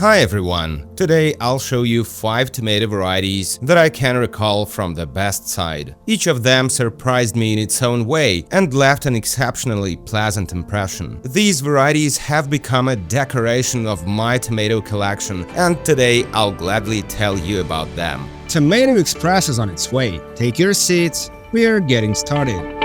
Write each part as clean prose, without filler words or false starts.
Hi everyone! Today I'll show you 5 tomato varieties that I can recall from the best side. Each of them surprised me in its own way and left an exceptionally pleasant impression. These varieties have become a decoration of my tomato collection, and today I'll gladly tell you about them. Tomato Express is on its way. Take your seats, we're getting started.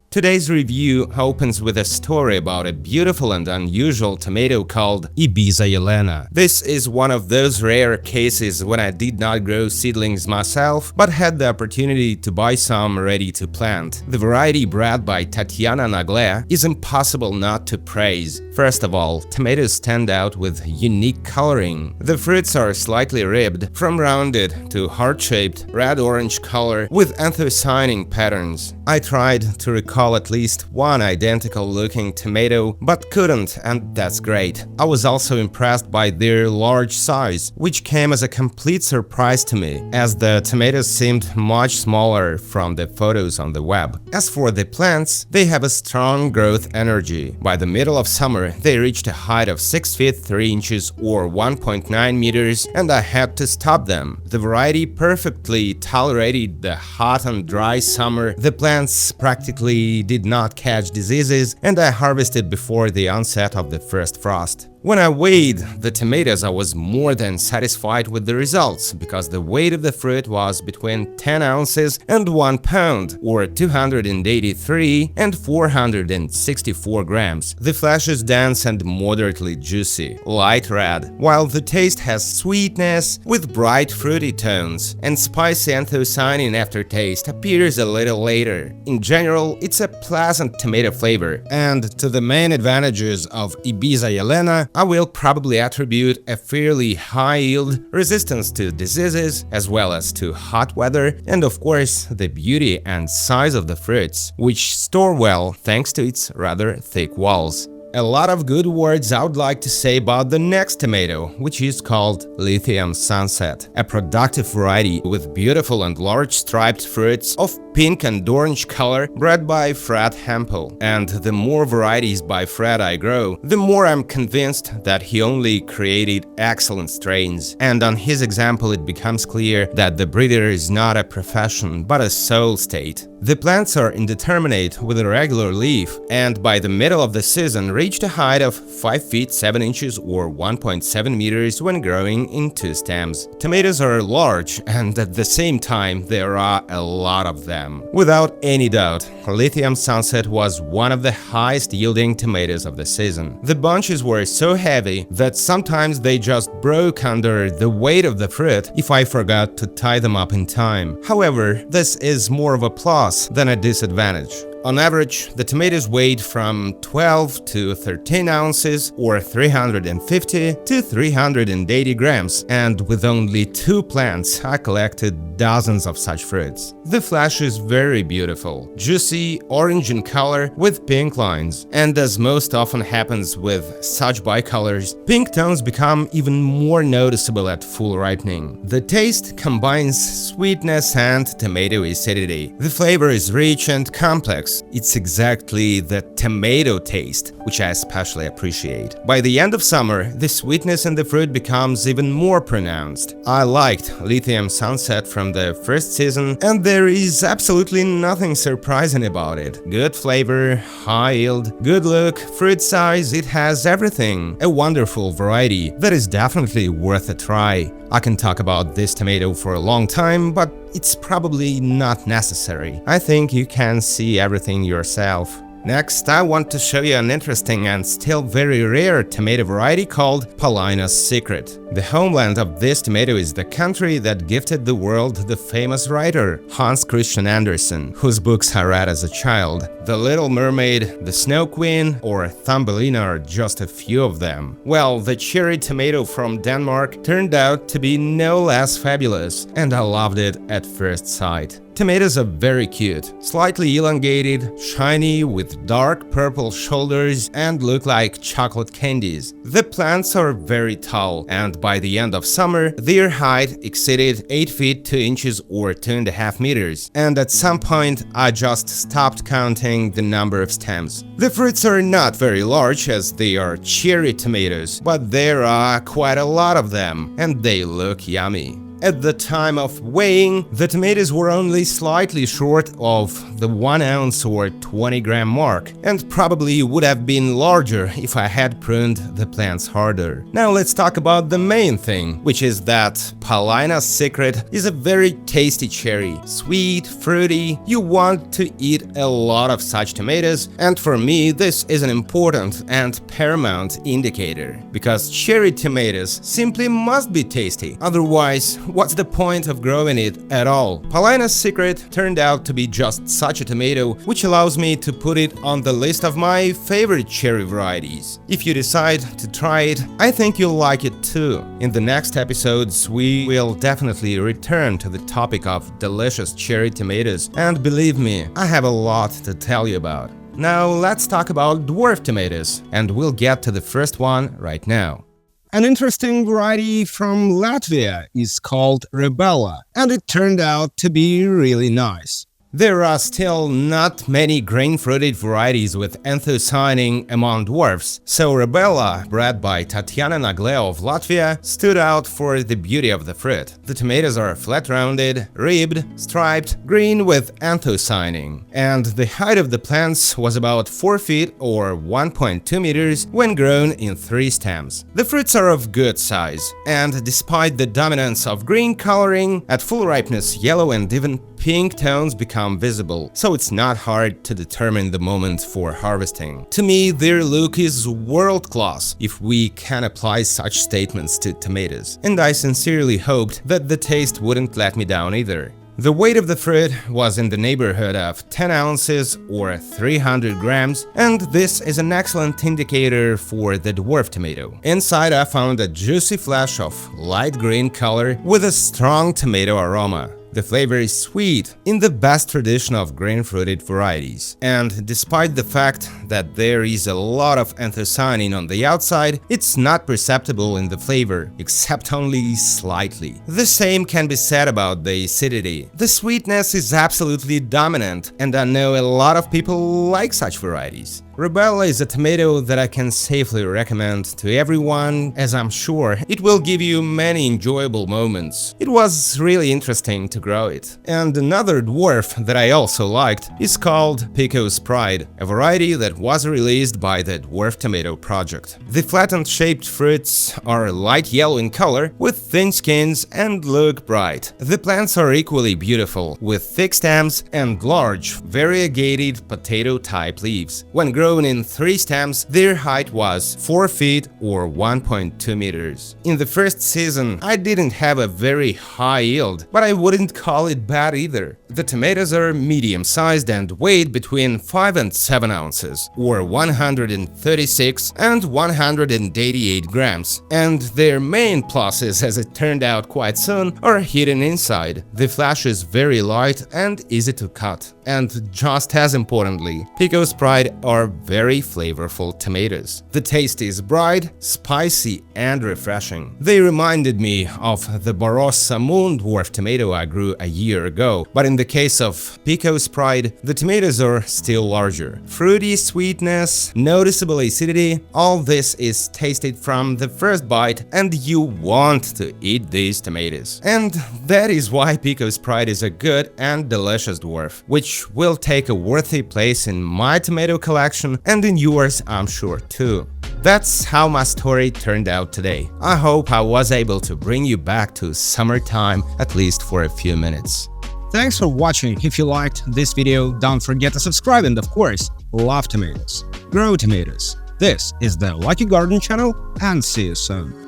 Today's review opens with a story about a beautiful and unusual tomato called Ibiza Yelena. This is one of those rare cases when I did not grow seedlings myself, but had the opportunity to buy some ready to plant. The variety bred by Tatiana Nagle is impossible not to praise. First of all, tomatoes stand out with unique coloring. The fruits are slightly ribbed, from rounded to heart-shaped red-orange color with anthocyanin patterns. I tried to recall at least one identical-looking tomato, but couldn't, and that's great. I was also impressed by their large size, which came as a complete surprise to me, as the tomatoes seemed much smaller from the photos on the web. As for the plants, they have a strong growth energy. By the middle of summer, they reached a height of 6 feet 3 inches or 1.9 meters, and I had to stop them. The variety perfectly tolerated the hot and dry summer. The plants practically did not catch diseases, and I harvested before the onset of the first frost. When I weighed the tomatoes, I was more than satisfied with the results, because the weight of the fruit was between 10 ounces and 1 pound, or 283 and 464 grams. The flesh is dense and moderately juicy, light red, while the taste has sweetness with bright fruity tones, and spicy anthocyanin aftertaste appears a little later. In general, it's a pleasant tomato flavor, and to the main advantages of Ibiza Yelena, I will probably attribute a fairly high yield, resistance to diseases, as well as to hot weather, and of course the beauty and size of the fruits, which store well thanks to its rather thick walls. A lot of good words I would like to say about the next tomato, which is called Lithium Sunset, a productive variety with beautiful and large striped fruits of pink and orange color bred by Fred Hempel. And the more varieties by Fred I grow, the more I'm convinced that he only created excellent strains. And on his example it becomes clear that the breeder is not a profession but a soul state. The plants are indeterminate with a regular leaf, and by the middle of the season reached a height of 5 feet 7 inches or 1.7 meters when growing in 2 stems. Tomatoes are large, and at the same time there are a lot of them. Without any doubt, Lithium Sunset was one of the highest yielding tomatoes of the season. The bunches were so heavy that sometimes they just broke under the weight of the fruit if I forgot to tie them up in time. However, this is more of a plus than a disadvantage. On average, the tomatoes weighed from 12 to 13 ounces or 350 to 380 grams, and with only 2 plants, I collected dozens of such fruits. The flesh is very beautiful, juicy, orange in color with pink lines, and as most often happens with such bicolors, pink tones become even more noticeable at full ripening. The taste combines sweetness and tomato acidity. The flavor is rich and complex. It's exactly the tomato taste, which I especially appreciate. By the end of summer, the sweetness in the fruit becomes even more pronounced. I liked Lithium Sunset from the first season, and there is absolutely nothing surprising about it. Good flavor, high yield, good look, fruit size, it has everything. A wonderful variety that is definitely worth a try. I can talk about this tomato for a long time, but it's probably not necessary. I think you can see everything yourself. Next, I want to show you an interesting and still very rare tomato variety called Palina Secret. The homeland of this tomato is the country that gifted the world the famous writer Hans Christian Andersen, whose books I read as a child. The Little Mermaid, The Snow Queen, or Thumbelina are just a few of them. Well, the cherry tomato from Denmark turned out to be no less fabulous, and I loved it at first sight. Tomatoes are very cute, slightly elongated, shiny, with dark purple shoulders and look like chocolate candies. The plants are very tall, and by the end of summer, their height exceeded 8 feet 2 inches or 2.5 meters, and at some point I just stopped counting the number of stems. The fruits are not very large as they are cherry tomatoes, but there are quite a lot of them, and they look yummy. At the time of weighing, the tomatoes were only slightly short of the 1 ounce or 20 gram mark, and probably would have been larger if I had pruned the plants harder. Now let's talk about the main thing, which is that Palina Secret is a very tasty cherry. Sweet, fruity, you want to eat a lot of such tomatoes, and for me this is an important and paramount indicator, because cherry tomatoes simply must be tasty, otherwise what's the point of growing it at all? Palina Secret turned out to be just such a tomato, which allows me to put it on the list of my favorite cherry varieties. If you decide to try it, I think you'll like it too. In the next episodes, we will definitely return to the topic of delicious cherry tomatoes, and believe me, I have a lot to tell you about. Now let's talk about dwarf tomatoes, and we'll get to the first one right now. An interesting variety from Latvia is called Rebella, and it turned out to be really nice. There are still not many grain-fruited varieties with anthocyanin among dwarfs, so Rebella, bred by Tatiana Naglea of Latvia, stood out for the beauty of the fruit. The tomatoes are flat-rounded, ribbed, striped, green with anthocyanin, and the height of the plants was about 4 feet or 1.2 meters when grown in 3 stems. The fruits are of good size, and despite the dominance of green coloring, at full ripeness yellow and even pink tones become visible, so it's not hard to determine the moment for harvesting. To me, their look is world-class, if we can apply such statements to tomatoes, and I sincerely hoped that the taste wouldn't let me down either. The weight of the fruit was in the neighborhood of 10 ounces or 300 grams, and this is an excellent indicator for the dwarf tomato. Inside I found a juicy flesh of light green color with a strong tomato aroma. The flavor is sweet, in the best tradition of grain-fruited varieties, and despite the fact that there is a lot of anthocyanin on the outside, it's not perceptible in the flavor, except only slightly. The same can be said about the acidity. The sweetness is absolutely dominant, and I know a lot of people like such varieties. Rebella is a tomato that I can safely recommend to everyone, as I'm sure it will give you many enjoyable moments. It was really interesting to grow it. And another dwarf that I also liked is called Pico Pride, a variety that was released by the Dwarf Tomato Project. The flattened shaped fruits are light yellow in color with thin skins and look bright. The plants are equally beautiful, with thick stems and large, variegated potato-type leaves. When grown in 3 stems, their height was 4 feet or 1.2 meters. In the first season, I didn't have a very high yield, but I wouldn't call it bad either. The tomatoes are medium-sized and weighed between 5 and 7 ounces, or 136 and 188 grams, and their main pluses, as it turned out quite soon, are hidden inside. The flesh is very light and easy to cut, and just as importantly, Pico Pride are very flavorful tomatoes. The taste is bright, spicy, and refreshing. They reminded me of the Barossa Moon dwarf tomato I grew a year ago, but in the case of Pico Pride, the tomatoes are still larger. Fruity sweetness, noticeable acidity, all this is tasted from the first bite, and you want to eat these tomatoes. And that is why Pico Pride is a good and delicious dwarf, which will take a worthy place in my tomato collection and in yours, I'm sure too. That's how my story turned out today. I hope I was able to bring you back to summertime, at least for a few minutes. Thanks for watching. If you liked this video, don't forget to subscribe and of course, love tomatoes, grow tomatoes. This is the Lucky Garden channel, and see you soon.